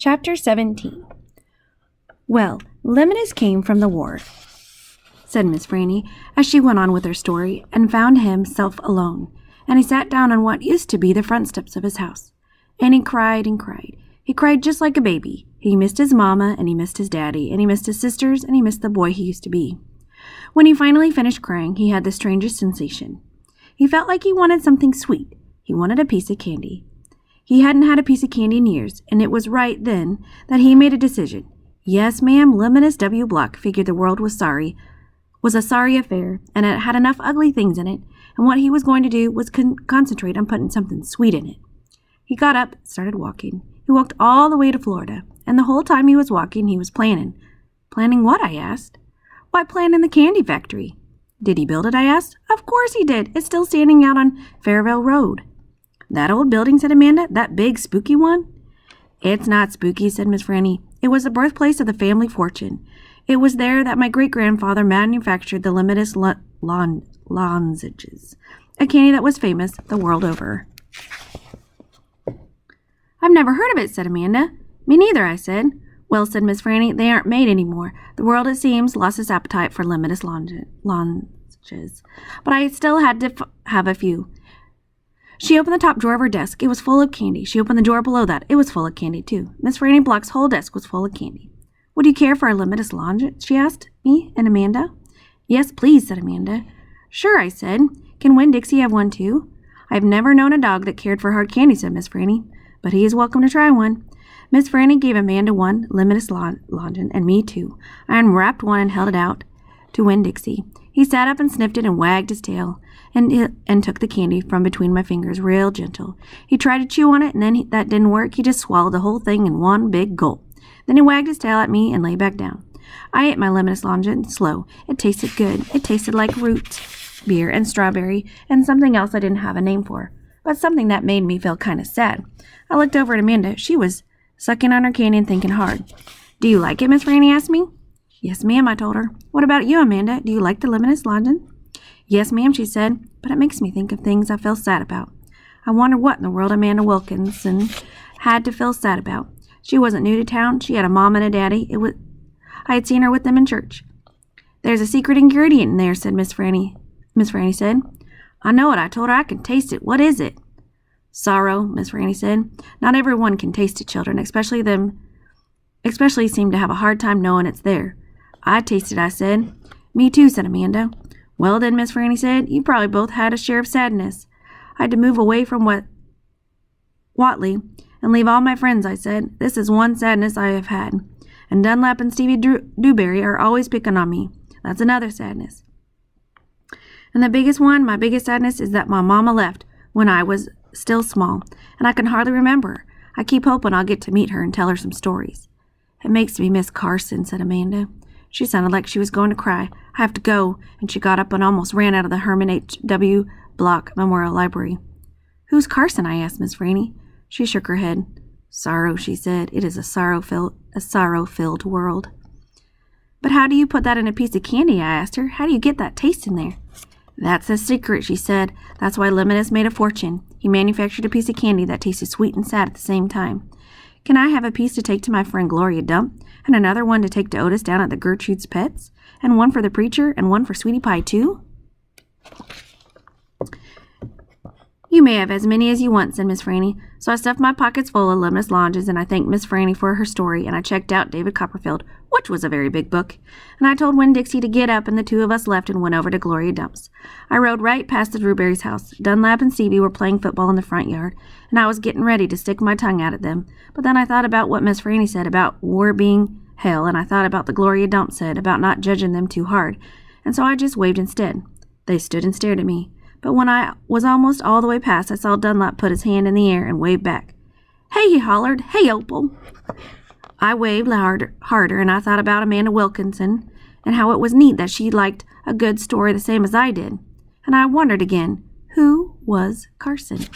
Chapter 17. Well, Limitus came from the war, said Miss Franny, as she went on with her story, and found himself alone, and he sat down on what used to be the front steps of his house. And he cried and cried. He cried just like a baby. He missed his mama, and he missed his daddy, and he missed his sisters, and he missed the boy he used to be. When he finally finished crying, he had the strangest sensation. He felt like he wanted something sweet. He wanted a piece of candy. He hadn't had a piece of candy in years, and it was right then that he made a decision. Yes, ma'am, Limitus W. Block figured the world was a sorry affair, and it had enough ugly things in it, and what he was going to do was concentrate on putting something sweet in it. He got up, started walking. He walked all the way to Florida, and the whole time he was walking, he was planning. Planning what, I asked. Why, planning the candy factory. Did he build it, I asked. Of course he did. It's still standing out on Fairvale Road. That old building, said Amanda. That big, spooky one? It's not spooky, said Miss Franny. It was the birthplace of the family fortune. It was there that my great-grandfather manufactured the Limitus lozenges, a candy that was famous the world over. I've never heard of it, said Amanda. Me neither, I said. Well, said Miss Franny, they aren't made anymore. The world, it seems, lost its appetite for Limitus lozenges. But I still had to have a few. She opened the top drawer of her desk. It was full of candy. She opened the drawer below that. It was full of candy, too. Miss Franny Block's whole desk was full of candy. Would you care for a Limitus lozenge? She asked me and Amanda. Yes, please, said Amanda. Sure, I said. Can Winn-Dixie have one, too? I've never known a dog that cared for hard candy, said Miss Franny. But he is welcome to try one. Miss Franny gave Amanda one Limitus lozenge, and me two. I unwrapped one and held it out to Winn-Dixie. He sat up and sniffed it and wagged his tail and took the candy from between my fingers real gentle. He tried to chew on it, and then that didn't work. He just swallowed the whole thing in one big gulp. Then he wagged his tail at me and lay back down. I ate my Limitus lozenge slow. It tasted good. It tasted like root beer and strawberry and something else I didn't have a name for, but something that made me feel kind of sad. I looked over at Amanda. She was sucking on her candy and thinking hard. Do you like it, Miss Franny asked me. Yes, ma'am, I told her. What about you, Amanda? Do you like the Limitus lozenge? Yes, ma'am, she said, but it makes me think of things I feel sad about. I wonder what in the world Amanda Wilkinson had to feel sad about. She wasn't new to town. She had a mom and a daddy. I had seen her with them in church. There's a secret ingredient in there, said Miss Franny. Miss Franny said. I know it. I told her I can taste it. What is it? Sorrow, Miss Franny said. Not everyone can taste it, children, especially seem to have a hard time knowing it's there. I tasted, I said. Me too, said Amanda. Well then, Miss Franny said, you probably both had a share of sadness. I had to move away from Watley and leave all my friends, I said. This is one sadness I have had. And Dunlap and Stevie Dewberry are always picking on me. That's another sadness. And the biggest one, my biggest sadness, is that my mama left when I was still small, and I can hardly remember her. I keep hoping I'll get to meet her and tell her some stories. It makes me miss Carson, said Amanda. She sounded like she was going to cry. I have to go, and she got up and almost ran out of the Herman H. W. Block Memorial Library. Who's Carson? I asked Miss Franny. She shook her head. Sorrow, she said. It is a sorrow-filled world. But how do you put that in a piece of candy? I asked her. How do you get that taste in there? That's the secret, she said. That's why Limitus made a fortune. He manufactured a piece of candy that tasted sweet and sad at the same time. Can I have a piece to take to my friend Gloria Dump, and another one to take to Otis down at the Gertrude's Pets, and one for the preacher, and one for Sweetie Pie, too? You may have as many as you want, said Miss Franny. So I stuffed my pockets full of Limitus lozenges, and I thanked Miss Franny for her story, and I checked out David Copperfield, which was a very big book, and I told Winn-Dixie to get up, and the two of us left and went over to Gloria Dump's. I rode right past the Drewberry's house. Dunlap and Stevie were playing football in the front yard, and I was getting ready to stick my tongue out at them, but then I thought about what Miss Franny said about war being hell, and I thought about the Gloria Dump said about not judging them too hard, and so I just waved instead. They stood and stared at me. But when I was almost all the way past, I saw Dunlap put his hand in the air and wave back. Hey, he hollered. Hey, Opal. I waved harder, and I thought about Amanda Wilkinson and how it was neat that she liked a good story the same as I did. And I wondered again, who was Carson?